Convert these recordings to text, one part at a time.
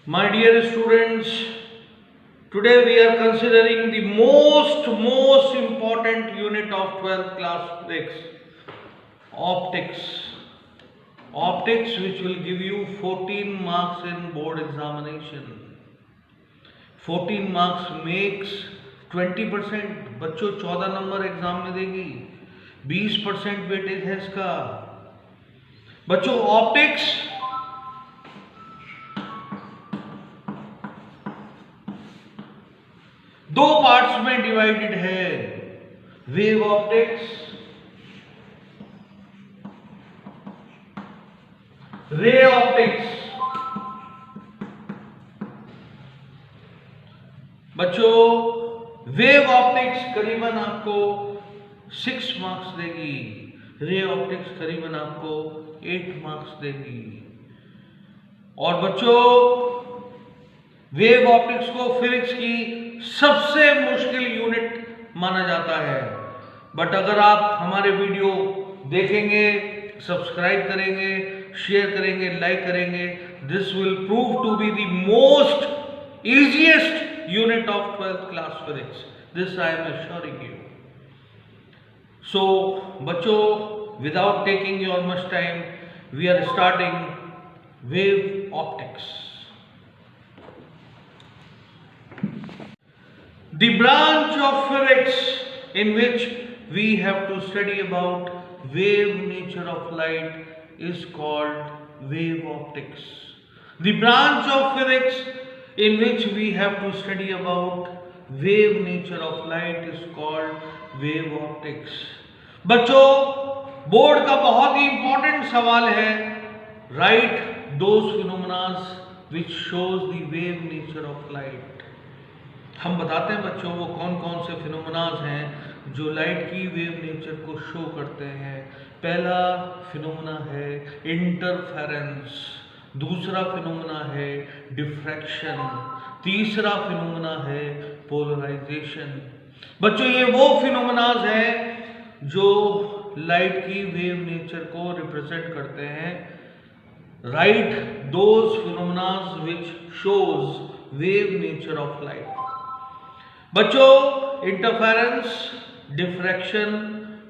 My dear students, today we are considering the most important unit of 12th class physics, optics. Optics, which will give you 14 marks in board examination. 14 marks makes 20%. बच्चों 14 number exam में देगी, 20% weightage है इसका। बच्चों optics दो parts में divided है, wave optics, ray optics. बच्चों वेव ऑप्टिक्स करीबन आपको 6 मार्क्स देगी, रे ऑप्टिक्स करीबन आपको 8 मार्क्स देगी। और बच्चों वेव ऑप्टिक्स को फिजिक्स की सबसे मुश्किल यूनिट माना जाता है। बट अगर आप हमारे वीडियो देखेंगे, सब्सक्राइब करेंगे, शेयर करेंगे, लाइक करेंगे, this will prove to be the most easiest unit of 12th class physics. This I am assuring you. So बच्चों, without taking your much time, we are starting wave optics. The branch of physics in which we have to study about wave nature of light is called wave optics. The branch of physics in which we have to study about wave nature of light is called wave optics. बच्चों board का बहुत ही important सवाल है, right those phenomenas which shows the wave nature of light. हम बताते हैं बच्चों वो कौन कौन से फिनोमेनास हैं जो लाइट की वेव नेचर को शो करते हैं। पहला फिनोमेना है इंटरफेरेंस, दूसरा फिनोमेना है डिफ्रैक्शन, तीसरा फिनोमेना है पोलराइजेशन। बच्चों ये वो फिनोमेनास हैं जो लाइट की वेव नेचर को रिप्रेजेंट करते हैं, right those phenomenas which shows wave nature of light. बच्चों इंटरफेरेंस, डिफ्रैक्शन,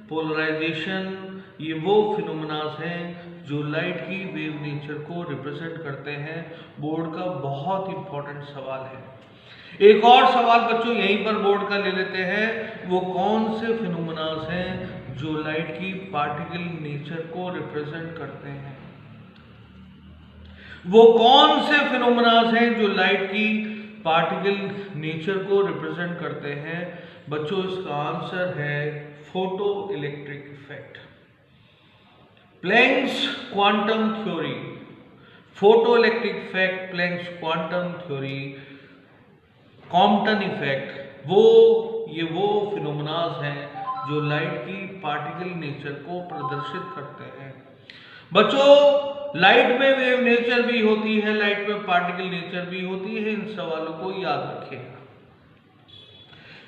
पोलराइजेशन ये वो फिनोमेनास हैं जो लाइट की वेव नेचर को रिप्रेजेंट करते हैं। बोर्ड का बहुत इंपॉर्टेंट सवाल है। एक और सवाल बच्चों यहीं पर बोर्ड का ले लेते हैं, वो कौन से फिनोमेनास हैं जो लाइट की पार्टिकल नेचर को रिप्रेजेंट करते हैं। वो कौन से फिनोमेनास हैं जो लाइट की पार्टिकल नेचर को रिप्रेजेंट करते हैं। बच्चों इसका आंसर है photo electric effect, Planck's quantum theory, photo electric effect, Planck's quantum theory, Compton effect, वो फिनोमेनास हैं जो लाइट की पार्टिकल नेचर को प्रदर्शित करते हैं। बच्चों लाइट में वेव नेचर भी होती है, लाइट में पार्टिकल नेचर भी होती है, इन सवालों को याद रखिएगा।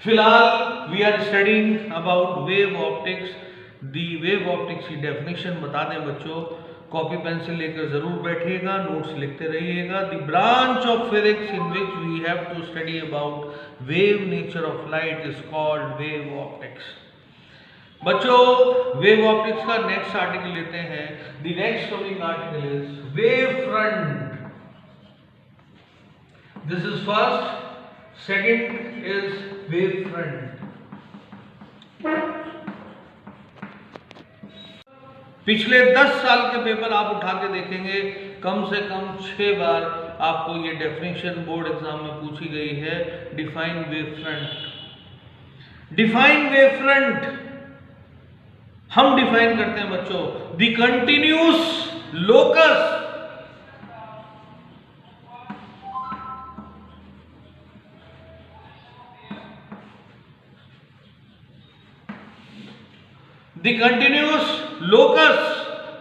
फिलहाल we are studying about wave optics. The wave optics की डेफिनेशन बता दें बच्चों, कॉपी पेंसिल लेकर जरूर बैठिएगा, नोट्स लिखते रहिएगा। The branch of physics in which we have to study about wave nature of light is called wave optics. बच्चों wave optics का नेक्स्ट आर्टिकल लेते हैं। The next coming article is wave front. This is first, second is wave front. पिछले 10 साल के paper आप उठा के देखेंगे, कम से कम 6 बार आपको ये डेफिनेशन बोर्ड एग्जाम में पूछी गई है। Define wave front. Define wave front हम डिफाइन करते हैं बच्चों, the continuous locus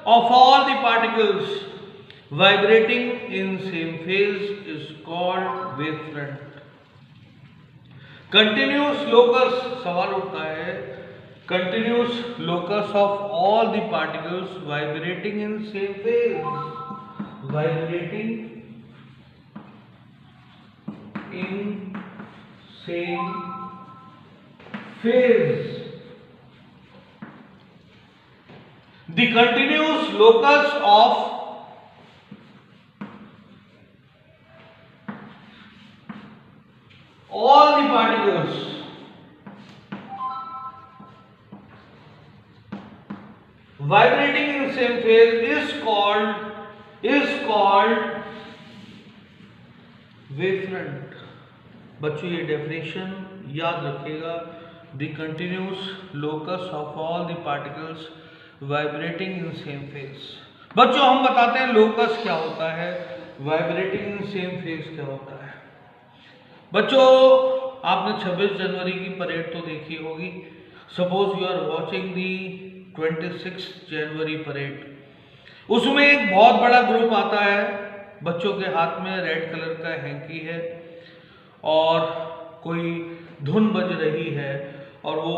of all the particles vibrating in same phase is called wavefront. Continuous locus सवाल उठता है, continuous locus of all the particles vibrating in same phase, vibrating in same phase. The continuous locus of all the particles vibrating in the same phase is called wavefront. बच्चों ये definition याद रखिएगा. The continuous locus of all the particles vibrating in same phase. बच्चों हम बताते हैं locus क्या होता है, वाइब्रेटिंग इन सेम फेज क्या होता है. बच्चों आपने 26 जनवरी की परेड तो देखी होगी. Suppose you are watching the 26 January parade. उसमें एक बहुत बड़ा ग्रुप आता है, बच्चों के हाथ में रेड कलर का हैंकी है और कोई धुन बज रही है, और वो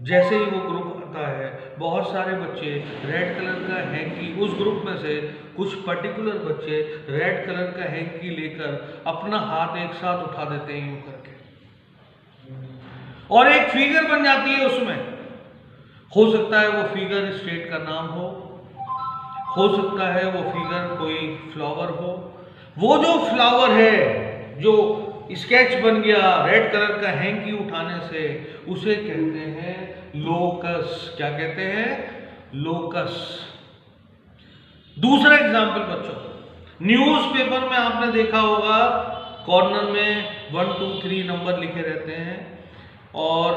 जैसे ही वो ग्रुप आता है बहुत सारे बच्चे रेड कलर का हैंकी, उस ग्रुप में से कुछ पर्टिकुलर बच्चे रेड कलर का हैंकी लेकर अपना हाथ एक साथ उठा देते हैं यूं करके, और एक फिगर बन जाती है उसमें. हो सकता है वो फिगर स्टेट का नाम हो सकता है वो फिगर कोई फ्लावर हो. वो जो फ्लावर है, जो स्केच बन गया रेड कलर का हैंकी उठाने से, उसे कहते हैं लोकस. क्या कहते हैं? लोकस. दूसरा एग्जाम्पल बच्चों, न्यूज़पेपर में आपने देखा होगा कॉर्नर में 1 2 3 नंबर लिखे रहते हैं और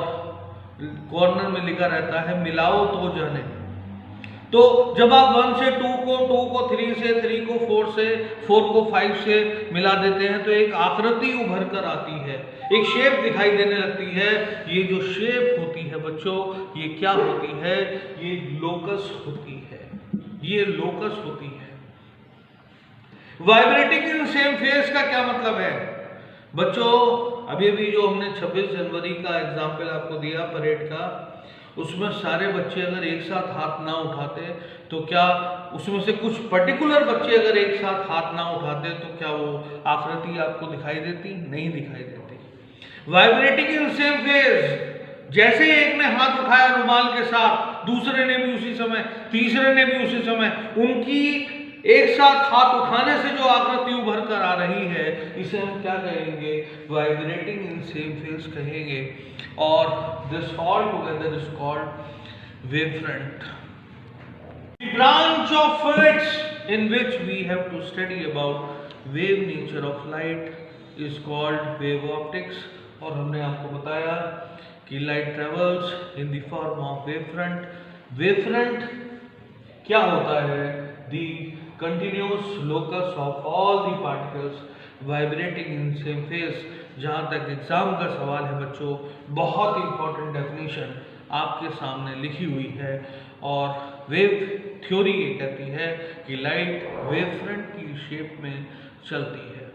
कॉर्नर में लिखा रहता है मिलाओ तो जाने. तो जब आप 1 से 2 को, 2 को 3 से, 3 को 4 से, 4 को 5 से मिला देते हैं तो एक आकृति उभर कर आती है, एक शेप दिखाई देने लगती है. ये जो शेप होती है बच्चों, ये क्या होती है? ये लोकस होती है. ये लोकस होती है. वाइब्रेटिंग इन सेम फेज का क्या मतलब है बच्चों? अभी अभी जो हमने 26 जनवरी का एग्जाम्पल आपको दिया परेड का, उसमें सारे बच्चे अगर एक साथ हाथ ना उठाते तो क्या उसमें से कुछ पर्टिकुलर बच्चे अगर एक साथ हाथ ना उठाते तो क्या वो आकृति आपको दिखाई देती? नहीं दिखाई देती. वाइब्रेटिंग इन सेम फेज, जैसे ही एक ने हाथ उठाया रुमाल के साथ, दूसरे ने भी उसी समय, तीसरे ने भी उसी समय, उनकी एक साथ हाथ उठाने से जो आकृति उभर कर आ रही है, इसे हम क्या कहेंगे? वाइब्रेटिंग इन सेम फेज कहेंगे. और this all together is called wavefront. The branch of physics in which we have to study about wave nature of light is called wave optics. और हमने आपको बताया कि light travels in the form of wavefront. Wavefront क्या होता है? The continuous locus of all the particles vibrating in same phase. जहाँ तक एग्जाम का सवाल है बच्चों, बहुत इंपॉर्टेंट डेफिनेशन आपके सामने लिखी हुई है. और वेव थ्योरी ये कहती है कि लाइट वेवफ्रंट की शेप में चलती है.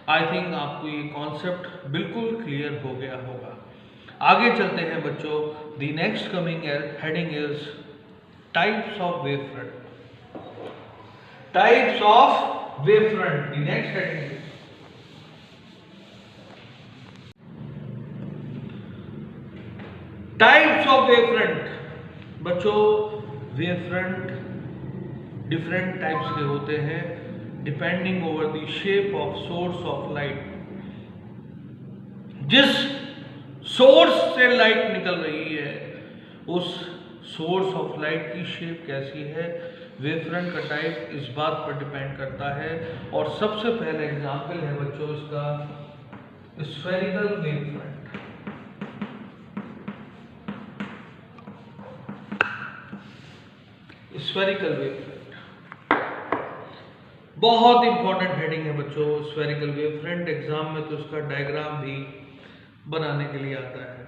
आई थिंक आपको ये कॉन्सेप्ट बिल्कुल क्लियर हो गया होगा. आगे चलते हैं बच्चों. The next coming heading is types of wavefront. Types of wavefront. The next heading is types of wavefront. बच्चों वेवफ्रंट डिफरेंट टाइप्स के होते हैं depending over the shape of source of light. जिस सोर्स से लाइट निकल रही है उस सोर्स ऑफ लाइट की शेप कैसी है, वेवफ्रंट का टाइप इस बात पर डिपेंड करता है. और सबसे पहले एग्जांपल है बच्चों इसका स्फेरिकल वेवफ्रंट. स्फेरिकल वेवफ्रंट बहुत इंपॉर्टेंट हेडिंग है बच्चों. स्फेरिकल वेवफ्रंट एग्जाम में तो इसका डायग्राम भी बनाने के लिए आता है.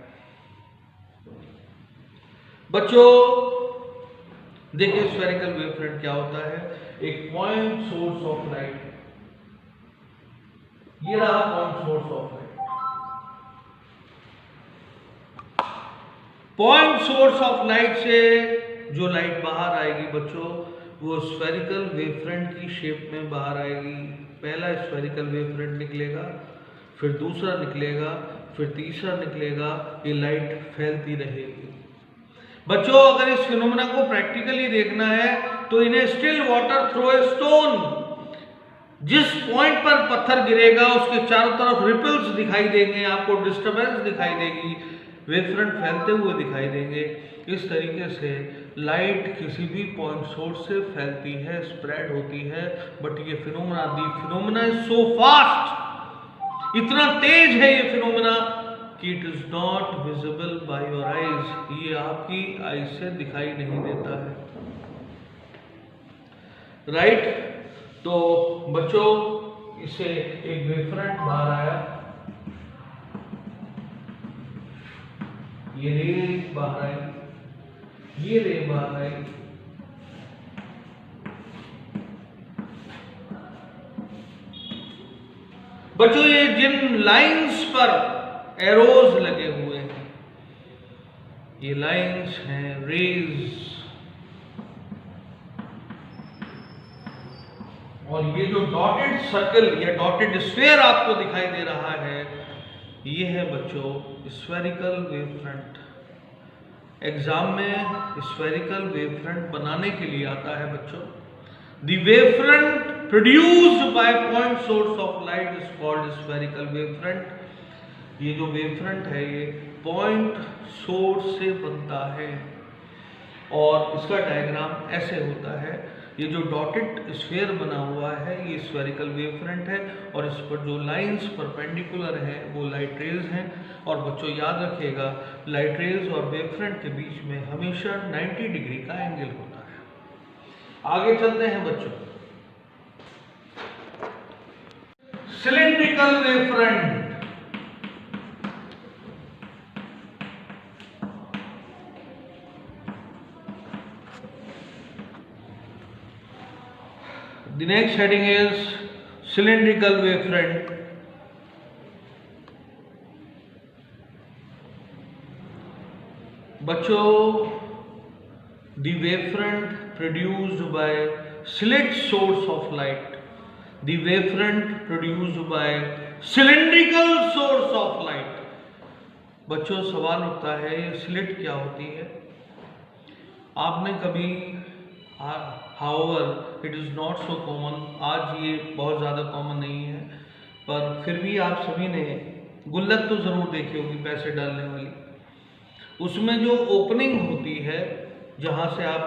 बच्चों देखिए स्फेरिकल वेवफ्रंट क्या होता है. एक पॉइंट सोर्स ऑफ लाइट, ये रहा point source of light. Point source of light से जो लाइट बाहर आएगी बच्चों, वो स्फेरिकल वेवफ्रंट की शेप में बाहर आएगी. पहला स्फेरिकल वेवफ्रंट निकलेगा, फिर दूसरा निकलेगा, फिर तीसरा निकलेगा, ये लाइट फैलती रहेगी। बच्चों अगर इस फिनोमेना को प्रैक्टिकली देखना है तो इन्हें still water throw a stone, जिस पॉइंट पर पत्थर गिरेगा उसके चारों तरफ रिपल्स दिखाई देंगे, आपको डिस्टरबेंस दिखाई देगी, वेवफ्रंट फैलते हुए दिखाई देंगे। इस तरीके से लाइट किसी भी पॉइंट सोर्स से फैलती है, स्प्रेड होती है। बट ये फिनोमेना इज सो फास्ट, इतना तेज है ये फिनोमेना कि it is not visible by your eyes, ये आपकी आईज से दिखाई नहीं देता है। राइट? तो बच्चों इसे एक वेवफ्रंट बाहर आया, ये रे बाहर आई, ये रे बाहर आई, बच्चों ये जिन लाइंस पर एरोज लगे हुए हैं, ये लाइंस हैं रेज, और ये जो डॉटेड सर्कल या डॉटेड स्फीयर आपको दिखाई दे रहा है, ये है बच्चों स्फेरिकल वेवफ्रंट। एग्जाम में स्फेरिकल वेवफ्रंट बनाने के लिए आता है बच्चों। The wavefront produced by point source of light is called spherical wavefront। ये जो वेवफ्रंट है ये पॉइंट सोर्स से बनता है और इसका डायग्राम ऐसे होता है। ये जो डॉटेड स्फीयर बना हुआ है ये स्फेरिकल वेवफ्रंट है और इस पर जो लाइंस परपेंडिकुलर हैं वो लाइट रेज हैं। और बच्चों याद रखिएगा लाइट रेज और वेवफ्रंट के बीच में हमेशा 90 डिग्री का एंगल होता है। आगे चलते हैं बच्चों। Cylindrical wavefront, the next heading is cylindrical wavefront। बच्चों the wavefront produced by slit source of light, the wavefront produced by cylindrical source of light। बच्चों सवाल उठता है ये स्लिट क्या होती है? आपने कभी however it is not so common, आज ये बहुत ज़्यादा कॉमन नहीं है, पर फिर भी आप सभी ने गुल्लक तो ज़रूर देखी होगी पैसे डालने वाली। उसमें जो ओपनिंग होती है जहाँ से आप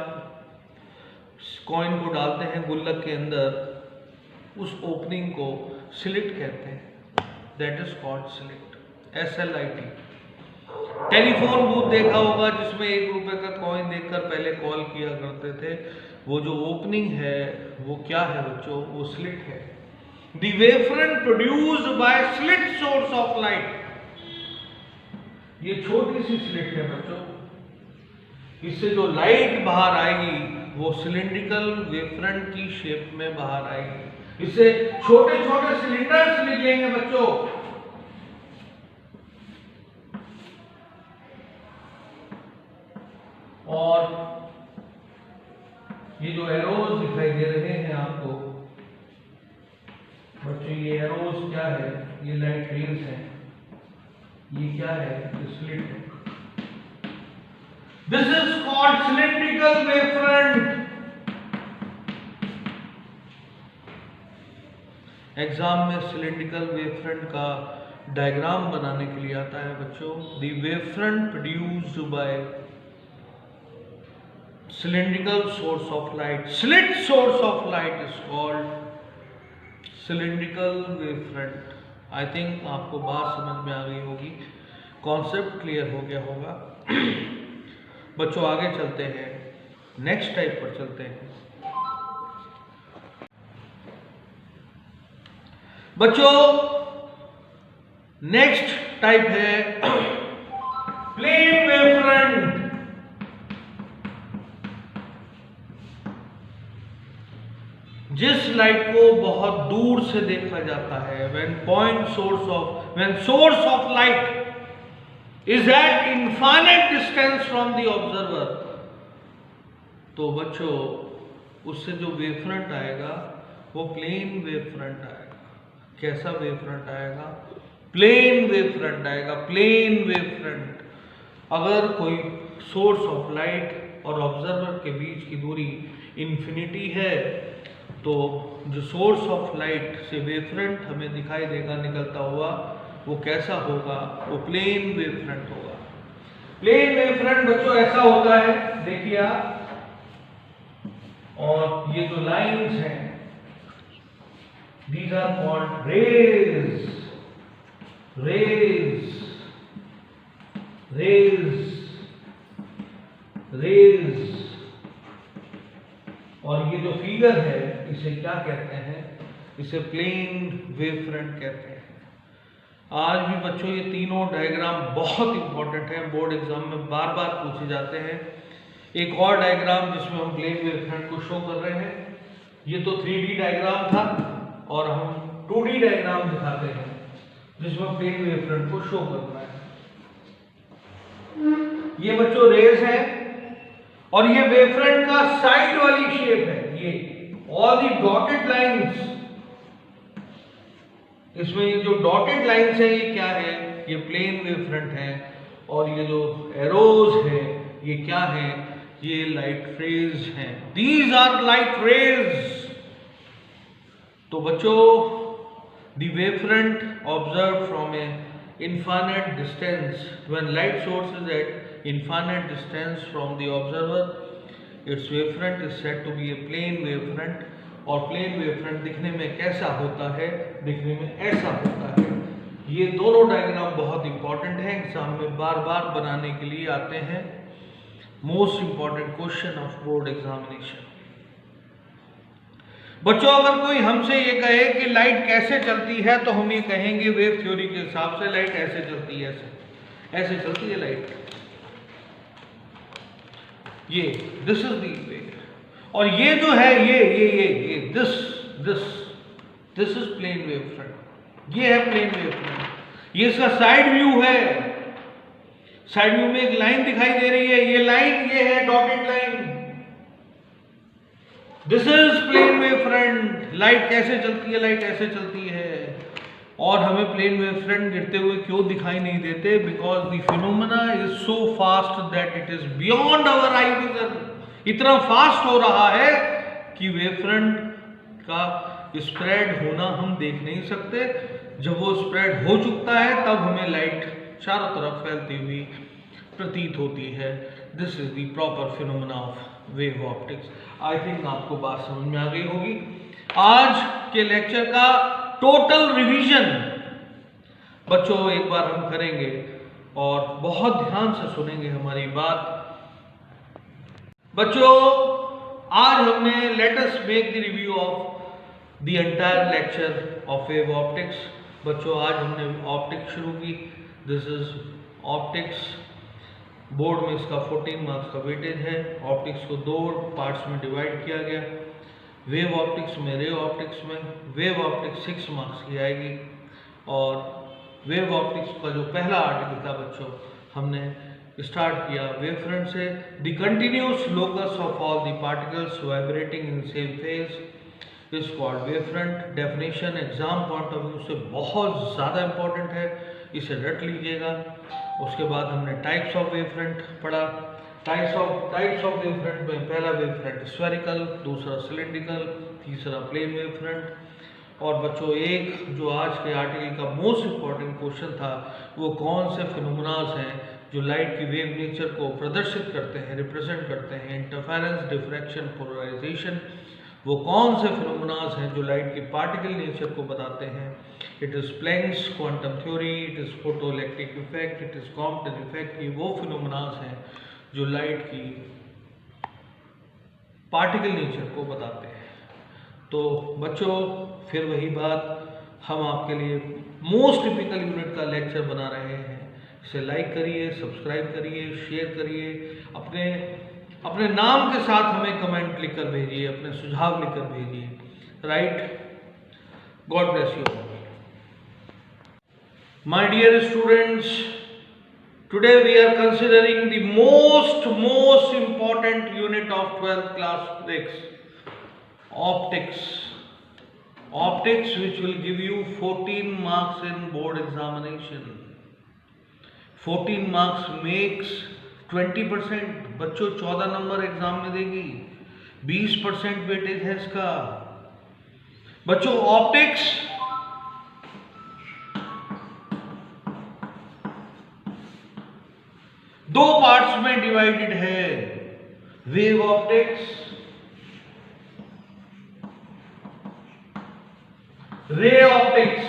कॉइन को डालते हैं गुल्लक के अंदर, उस ओपनिंग को स्लिट कहते हैं। That is called slit, SLIT। Telephone booth देखा होगा जिसमें 1 रुपए का कॉइन देखकर पहले कॉल किया करते थे, वो जो ओपनिंग है वो क्या है बच्चों? वो स्लिट है। The wavefront produced by slit source of light, ये छोटी सी स्लिट है बच्चों, इससे जो लाइट बाहर आएगी वो सिलिंड्रिकल वेवफ्रंट की शेप में बाहर आएगी। इससे छोटे छोटे सिलिंडर्स निकलेंगे बच्चों, और ये जो एरोज दिखाई दे रहे हैं आपको बच्चों, ये एरोज क्या है? ये लाइट रेज है। ये क्या है? स्लिट है। This is called cylindrical wavefront. Exam में सिलिंड्रिकल वेवफ्रंट का डायग्राम बनाने के लिए आता है बच्चों। The wavefront produced by cylindrical source of light, slit source of light is called cylindrical wavefront। I think आपको बात समझ में आ गई होगी, कॉन्सेप्ट क्लियर हो गया होगा। बच्चों आगे चलते हैं, नेक्स्ट टाइप पर चलते हैं। बच्चों नेक्स्ट टाइप है प्लेन वेवफ्रंट। जिस लाइट को बहुत दूर से देखा जाता है, when source of light is at infinite distance from the observer, तो बच्चों उससे जो वेवफ्रंट आएगा वो प्लेन वेवफ्रंट आएगा। कैसा वेवफ्रंट आएगा? प्लेन वेव फ्रंट आएगा, प्लेन वेव फ्रंट। अगर कोई सोर्स ऑफ लाइट और ऑब्जर्वर के बीच की दूरी इन्फिनिटी है तो जो सोर्स ऑफ लाइट से वेव फ्रंट हमें दिखाई देगा निकलता हुआ, वो कैसा होगा? वो प्लेन वेव फ्रंट होगा। प्लेन वेव फ्रंट बच्चों ऐसा होता है, देखिए आप, और ये जो लाइंस हैं these are called rays, rays, rays, rays। और ये जो फिगर है इसे क्या कहते हैं? इसे प्लेन वेव फ्रंट कहते हैं। आज भी बच्चों ये तीनों डायग्राम बहुत इंपॉर्टेंट है, बोर्ड एग्जाम में बार बार पूछे जाते हैं। एक और डायग्राम जिसमें हम प्लेन वेव फ्रंट को शो कर रहे हैं, ये तो 3D डायग्राम था और हम 2D डायग्राम दिखाते हैं जिसमें प्लेन वेव फ्रंट को शो करना है। ये बच्चों रेस है और ये वेव फ्रंट का साइड वाली शेप है। ये ऑल दी डॉटेड लाइंस, इसमें ये जो डॉटेड लाइंस है ये क्या है? ये प्लेन वेव फ्रंट है। और ये जो एरोज है ये क्या है? ये लाइट रेज हैं। These are light rays. तो बच्चों, the wave front observe from a infinite distance, when light source is at infinite distance from the observer, its wavefront is said to be a plane wavefront। और plane wavefront दिखने में कैसा होता है? दिखने में ऐसा होता है। ये दोनों डायग्राम बहुत इंपॉर्टेंट हैं, एग्जाम में बार बार बनाने के लिए आते हैं। Most important question of board examination. बच्चों, अगर कोई हमसे ये कहे कि लाइट कैसे चलती है तो हम ये कहेंगे वेव थ्योरी के हिसाब से लाइट ऐसे चलती है, ऐसे चलती है लाइट। ये दिस इज दी वे। और ये जो है ये this is plane wave front. ये है प्लेन वेव फ्रंट। ये इसका साइड व्यू है। साइड व्यू में एक लाइन दिखाई दे रही है, ये लाइन ये है dotted line. This is plane wave front. Light कैसे चलती है? लाइट ऐसे चलती है। और हमें प्लेन वेव फ्रंट गिरते हुए क्यों दिखाई नहीं देते? Because the phenomena is so fast that it is beyond our eye vision. इतना फास्ट हो रहा है कि वेव फ्रंट का स्प्रेड होना हम देख नहीं सकते। जब वो स्प्रेड हो चुकता है तब हमें लाइट चारों तरफ फैलती हुई प्रतीत होती है। This is the proper phenomena of wave optics. I think आपको बात समझ में आ गई होगी। आज के लेक्चर का टोटल रिवीजन बच्चों एक बार हम करेंगे और बहुत ध्यान से सुनेंगे हमारी बात। बच्चों, आज हमने let us make the review of the entire lecture of wave optics. बच्चों, आज हमने ऑप्टिक्स शुरू की। This is optics. बोर्ड में इसका 14 मार्क्स का वेटेज है। ऑप्टिक्स को 2 पार्ट्स में डिवाइड किया गया, वेव ऑप्टिक्स में, रे ऑप्टिक्स में। वेव ऑप्टिक्स 6 मार्क्स की आएगी। और वेव ऑप्टिक्स का जो पहला आर्टिकल था बच्चों, हमने स्टार्ट किया वेव फ्रंट से। The continuous locus of all the particles vibrating in same phase is called wave front. Definition exam point of view से बहुत ज़्यादा इंपॉर्टेंट है, इसे रट लीजिएगा। उसके बाद हमने टाइप्स ऑफ वेव फ्रंट पढ़ा। टाइप्स ऑफ वेव फ्रंट में पहला वेव फ्रंट स्फेरिकल, दूसरा सिलेंड्रिकल, तीसरा प्लेन वेव फ्रंट। और बच्चों, एक जो आज के आर्टिकल का मोस्ट इंपॉर्टेंट क्वेश्चन था, वो कौन से फिनोमेनास हैं जो लाइट की वेव नेचर को प्रदर्शित करते हैं, रिप्रेजेंट करते हैं? Interference, diffraction, polarisation. वो कौन से फिनोमेनास हैं जो लाइट की पार्टिकल नेचर को बताते हैं? It is Planck's quantum theory, it is photoelectric effect, it is Compton effect. ये वो फिनोमेनास हैं जो लाइट की पार्टिकल नेचर को बताते हैं। तो बच्चों, फिर वही बात, हम आपके लिए मोस्ट टिपिकल यूनिट का लेक्चर बना रहे हैं। इसे लाइक करिए, सब्सक्राइब करिए, शेयर करिए। अपने नाम के साथ हमें कमेंट लिखकर भेजिए, अपने सुझाव लिखकर भेजिए। Right? God bless you. My dear students, today we are considering the most important unit of 12th class physics, optics। Optics, which will give you 14 marks in board examination. 14 marks makes 20%. बच्चों 14 number exam में देगी, 20% weightage है इसका। बच्चों optics दो parts में divided है, wave optics, ray optics.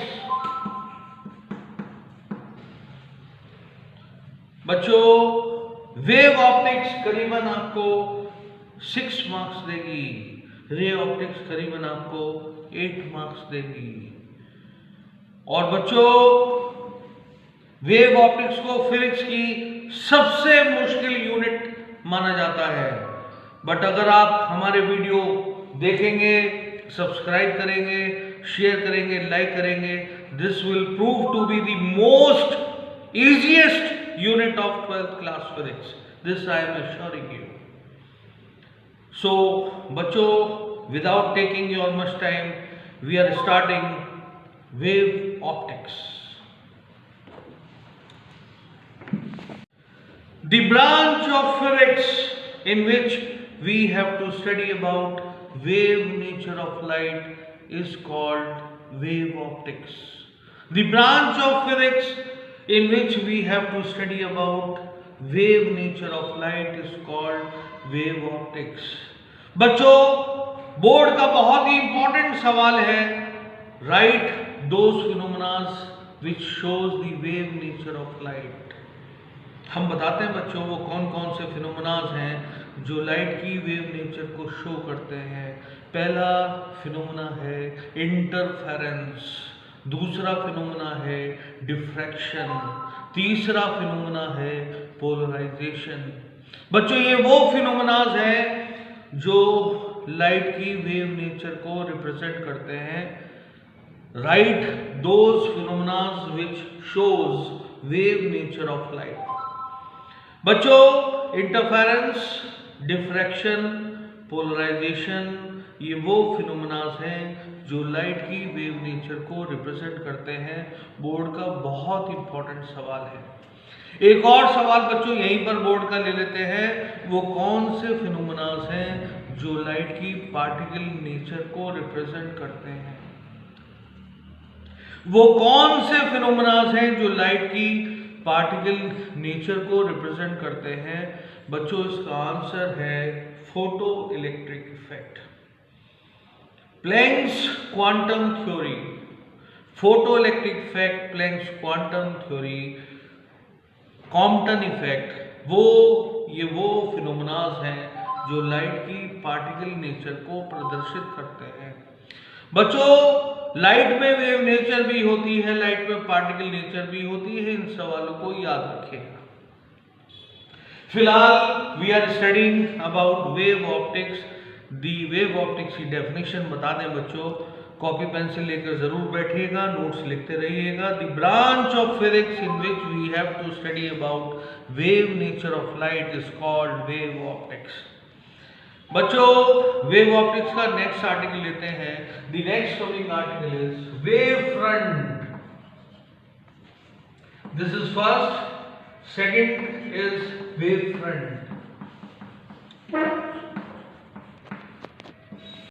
बच्चों वेव ऑप्टिक्स करीबन आपको 6 मार्क्स देगी, रे ऑप्टिक्स करीबन आपको 8 मार्क्स देगी। और बच्चों वेव ऑप्टिक्स को फिजिक्स की सबसे मुश्किल यूनिट माना जाता है। बट अगर आप हमारे वीडियो देखेंगे, सब्सक्राइब करेंगे, शेयर करेंगे, लाइक करेंगे, this will prove to be the most easiest unit of 12th class physics. This I am assuring you. So बच्चों, without taking your much time, we are starting wave optics. The branch of physics in which we have to study about wave nature of light is called wave optics. The branch of physics in which we have to study about wave nature of light is called wave optics. बच्चों board का बहुत ही important सवाल है, right those phenomenas which shows the wave nature of light. हम बताते हैं बच्चों वो कौन कौन से फिनोमेनास हैं जो लाइट की वेव नेचर को शो करते हैं। पहला फिनोमेना है इंटरफेरेंस, दूसरा फिनोमेना है डिफ्रैक्शन, तीसरा फिनोमेना है पोलराइजेशन। बच्चों ये वो फिनोमेनास हैं जो लाइट की वेव नेचर को रिप्रेजेंट करते हैं, right those phenomenas which shows wave nature of light. बच्चों इंटरफेरेंस, डिफ्रैक्शन, पोलराइजेशन ये वो फिनोमेनास हैं जो लाइट की वेव नेचर को रिप्रेजेंट करते हैं। बोर्ड का बहुत इंपॉर्टेंट सवाल है। एक और सवाल बच्चों यहीं पर बोर्ड का ले लेते हैं, वो कौन से फिनोमेनास हैं जो लाइट की पार्टिकल नेचर को रिप्रेजेंट करते हैं। वो कौन से फिनोमेनास हैं जो लाइट की पार्टिकल नेचर को रिप्रेजेंट करते हैं। बच्चों इसका आंसर है photo electric effect. Planck's quantum theory, photo electric effect, Planck's quantum theory, Compton effect, वो फिनोमेनास हैं जो लाइट की पार्टिकल नेचर को प्रदर्शित करते हैं। बच्चों लाइट में वेव नेचर भी होती है, लाइट में पार्टिकल नेचर भी होती है, इन सवालों को याद रखिएगा। फिलहाल we are studying about wave optics. The wave optics की डेफिनेशन बता दें बच्चों, कॉपी पेंसिल लेकर जरूर बैठिएगा, नोट्स लिखते रहिएगा। The branch of physics in which we have to study about wave nature of light is called wave optics. बच्चों wave optics का नेक्स्ट आर्टिकल लेते हैं। The next coming article is wave front. This is first, second is wave front.